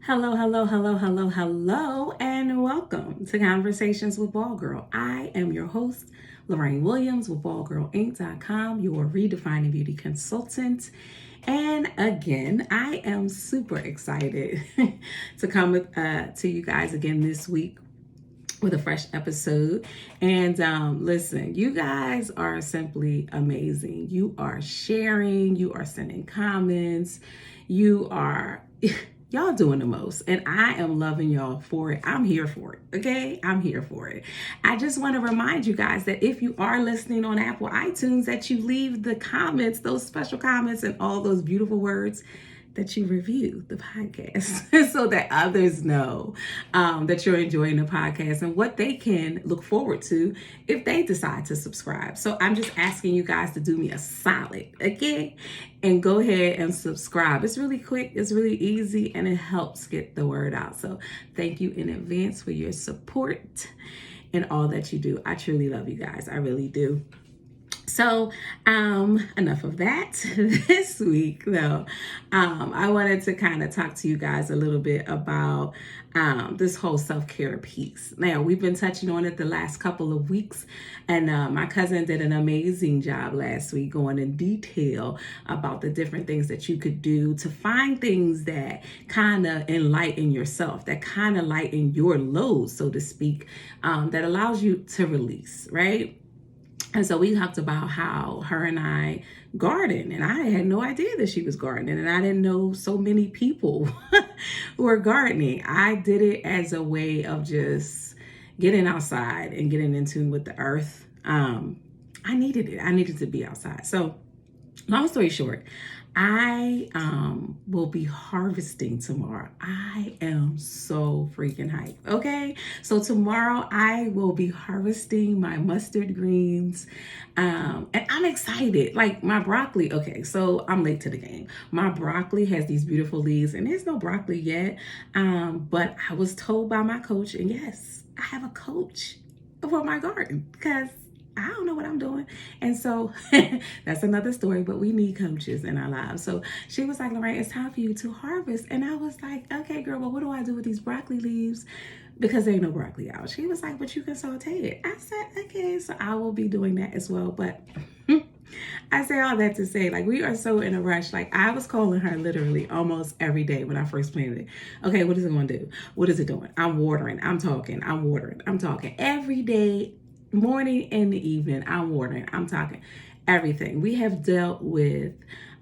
Hello, hello, hello, hello, hello, and welcome to Conversations with Ball Girl. I am your host, Lorraine Williams with BallGirlInc.com, your redefining beauty consultant. And again, I am super excited to come to you guys again this week with a fresh episode. And listen, you guys are simply amazing. You are sharing, you are sending comments, you are y'all doing the most, and I am loving y'all for it. I'm here for it. Okay, I'm here for it. I just want to remind you guys that if you are listening on Apple iTunes, that you leave the comments, those special comments and all those beautiful words, that you review the podcast so that others know that you're enjoying the podcast and what they can look forward to if they decide to subscribe. So I'm just asking you guys to do me a solid, okay? And go ahead and subscribe. It's really quick, it's really easy, and it helps get the word out. So thank you in advance for your support and all that you do. I truly love you guys. I really do. So enough of that. This week, though, I wanted to kind of talk to you guys a little bit about this whole self-care piece. Now, we've been touching on it the last couple of weeks, and my cousin did an amazing job last week going in detail about the different things that you could do to find things that kind of enlighten yourself, that kind of lighten your load, so to speak, that allows you to release, right? And so we talked about how her and I garden, and I had no idea that she was gardening, and I didn't know so many people were gardening. I did it as a way of just getting outside and getting in tune with the earth. I needed it. I needed to be outside. So long story short, I will be harvesting tomorrow. I am so freaking hyped. Okay, so tomorrow I will be harvesting my mustard greens, and I'm excited. Like my broccoli. Okay, so I'm late to the game. My broccoli has these beautiful leaves, and there's no broccoli yet. But I was told by my coach, and yes, I have a coach for my garden because I don't know what I'm doing. And so that's another story, but we need coaches in our lives. So she was like, Lorraine, it's time for you to harvest. And I was like, okay, girl, but what do I do with these broccoli leaves? Because there ain't no broccoli out. She was like, but you can saute it. I said, okay, so I will be doing that as well. But I say all that to say, like, we are so in a rush. Like, I was calling her literally almost every day when I first planted it. Okay, what is it going to do? What is it doing? I'm watering. I'm talking. I'm watering. I'm talking every day. Morning and the evening, I'm watering. I'm talking everything. We have dealt with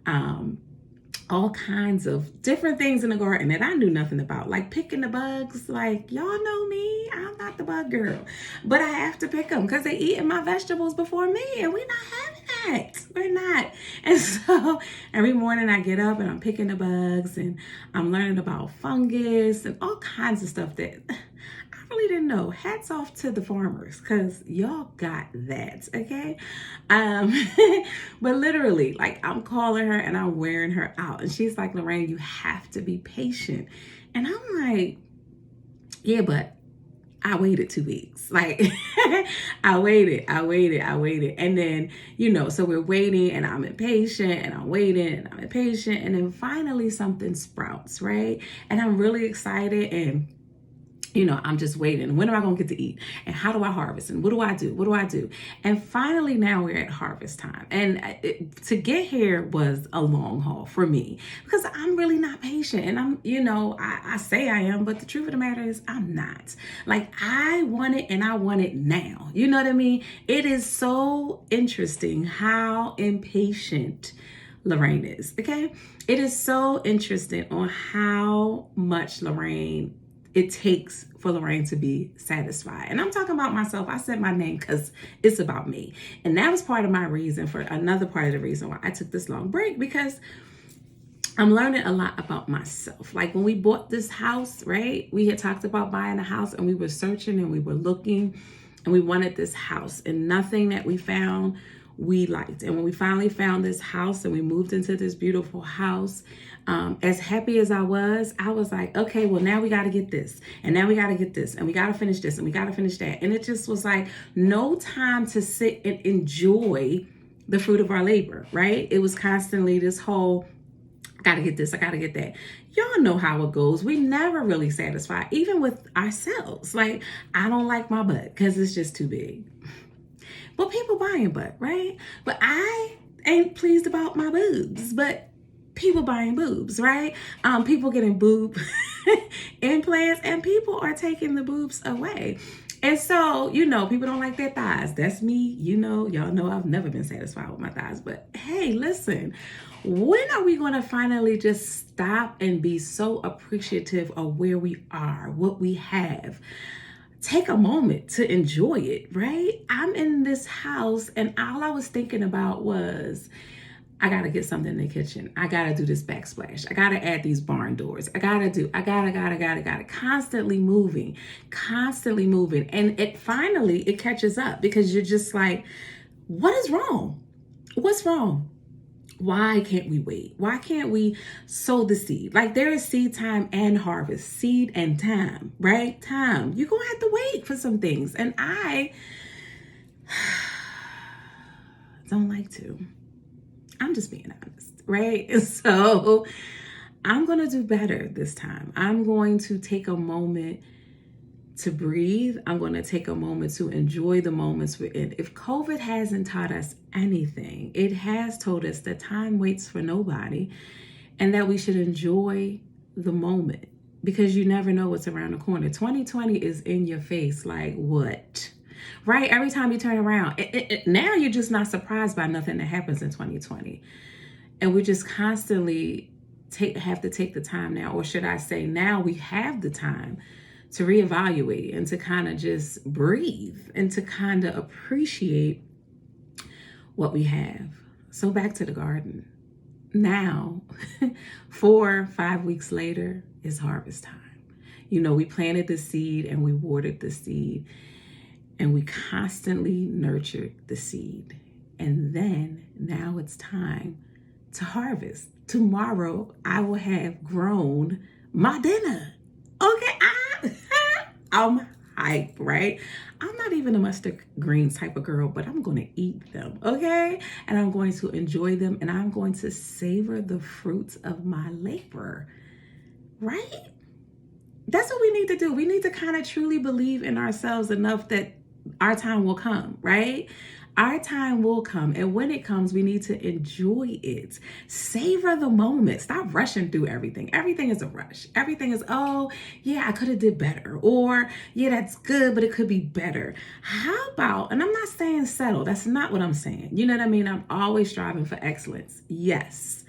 all kinds of different things in the garden that I knew nothing about, like picking the bugs. Like, y'all know me, I'm not the bug girl, but I have to pick them because they eating my vegetables before me, and we're not having that. We're not. And so every morning I get up and I'm picking the bugs, and I'm learning about fungus and all kinds of stuff that really didn't know. Hats off to the farmers, because y'all got that, okay? But literally, like, I'm calling her and I'm wearing her out, and she's like, Lorraine, you have to be patient. And I'm like, yeah, but I waited 2 weeks. Like, I waited. And then, so we're waiting, and I'm impatient, and I'm waiting, and I'm impatient. And then finally something sprouts, right? And I'm really excited, and I'm just waiting. When am I going to get to eat? And how do I harvest? And what do I do? What do I do? And finally, now we're at harvest time. And to get here was a long haul for me because I'm really not patient. And I'm, I say I am, but the truth of the matter is I'm not. Like, I want it, and I want it now. You know what I mean? It is so interesting how impatient Lorraine is, okay? It is so interesting on how much Lorraine it takes for Lorraine to be satisfied. And I'm talking about myself. I said my name because it's about me. And that was part of my reason, for another part of the reason why I took this long break, because I'm learning a lot about myself. Like, when we bought this house, right? We had talked about buying a house, and we were searching and we were looking, and we wanted this house, and nothing that we found we liked. And when we finally found this house and we moved into this beautiful house, as happy as I was like, okay, well, now we got to get this, and now we got to get this, and we got to finish this, and we got to finish that. And it just was like no time to sit and enjoy the fruit of our labor, right? It was constantly this whole I gotta get this, I gotta get that. Y'all know how it goes. We never really satisfied, even with ourselves. Like, I don't like my butt because it's just too big. But people buying butt, right? But I ain't pleased about my boobs, but people buying boobs, right? People getting boob implants, and people are taking the boobs away. And so, people don't like their thighs. That's me. Y'all know I've never been satisfied with my thighs. But hey, listen, when are we going to finally just stop and be so appreciative of where we are, what we have? Take a moment to enjoy it, right? I'm in this house and all I was thinking about was, I gotta get something in the kitchen. I gotta do this backsplash. I gotta add these barn doors. I gotta, constantly moving. And it catches up because you're just like, what is wrong? What's wrong? Why can't we wait? Why can't we sow the seed? Like, there is seed time and harvest, seed and time, right? Time. You're going to have to wait for some things. And I don't like to. I'm just being honest, right? And so I'm going to do better this time. I'm going to take a moment to breathe. I'm going to take a moment to enjoy the moments we're in. If COVID hasn't taught us anything, it has told us that time waits for nobody and that we should enjoy the moment because you never know what's around the corner. 2020 is in your face like what? Right? Every time you turn around, now you're just not surprised by nothing that happens in 2020. And we just constantly have to take the time now, or should I say now we have the time to reevaluate and to kind of just breathe and to kind of appreciate what we have. So back to the garden. Now, 4 or 5 weeks later, is harvest time. We planted the seed and we watered the seed and we constantly nurtured the seed. And then now it's time to harvest. Tomorrow, I will have grown my dinner. Okay, I'm hype, right? I'm not even a mustard greens type of girl, but I'm going to eat them, okay? And I'm going to enjoy them, and I'm going to savor the fruits of my labor, right? That's what we need to do. We need to kind of truly believe in ourselves enough that our time will come, right? Our time will come. And when it comes, we need to enjoy it. Savor the moment. Stop rushing through everything. Everything is a rush. Everything is, oh, yeah, I could have did better. Or, yeah, that's good, but it could be better. How about, and I'm not saying settle. That's not what I'm saying. You know what I mean? I'm always striving for excellence. Yes.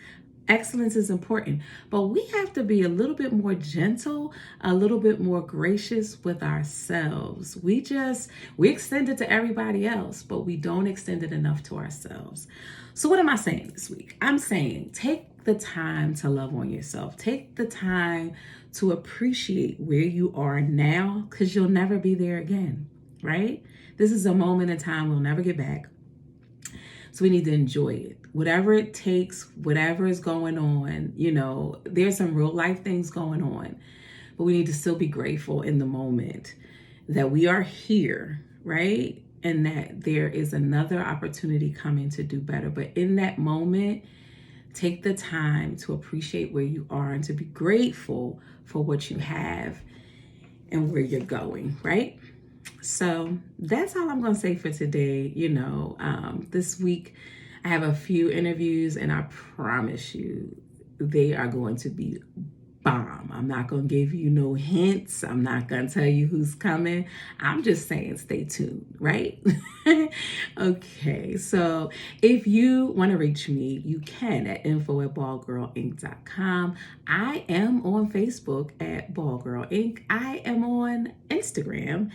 Excellence is important, but we have to be a little bit more gentle, a little bit more gracious with ourselves. We extend it to everybody else, but we don't extend it enough to ourselves. So what am I saying this week? I'm saying take the time to love on yourself. Take the time to appreciate where you are now, because you'll never be there again, right? This is a moment in time we'll never get back. So we need to enjoy it. Whatever it takes, whatever is going on, there's some real life things going on, but we need to still be grateful in the moment that we are here, right? And that there is another opportunity coming to do better. But in that moment, take the time to appreciate where you are and to be grateful for what you have and where you're going, right? So that's all I'm going to say for today. This week I have a few interviews and I promise you they are going to be bomb. I'm not going to give you no hints. I'm not going to tell you who's coming. I'm just saying stay tuned, right? Okay, so if you want to reach me, you can at info@baldgirlinc.com. I am on Facebook at Bald Girl Inc. I am on Instagram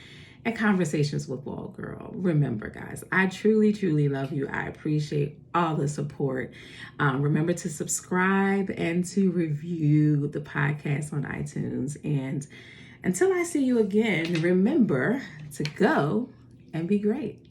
at Conversations with Bald Girl. Remember, guys, I truly, truly love you. I appreciate all the support. Remember to subscribe and to review the podcast on iTunes. And until I see you again, remember to go and be great.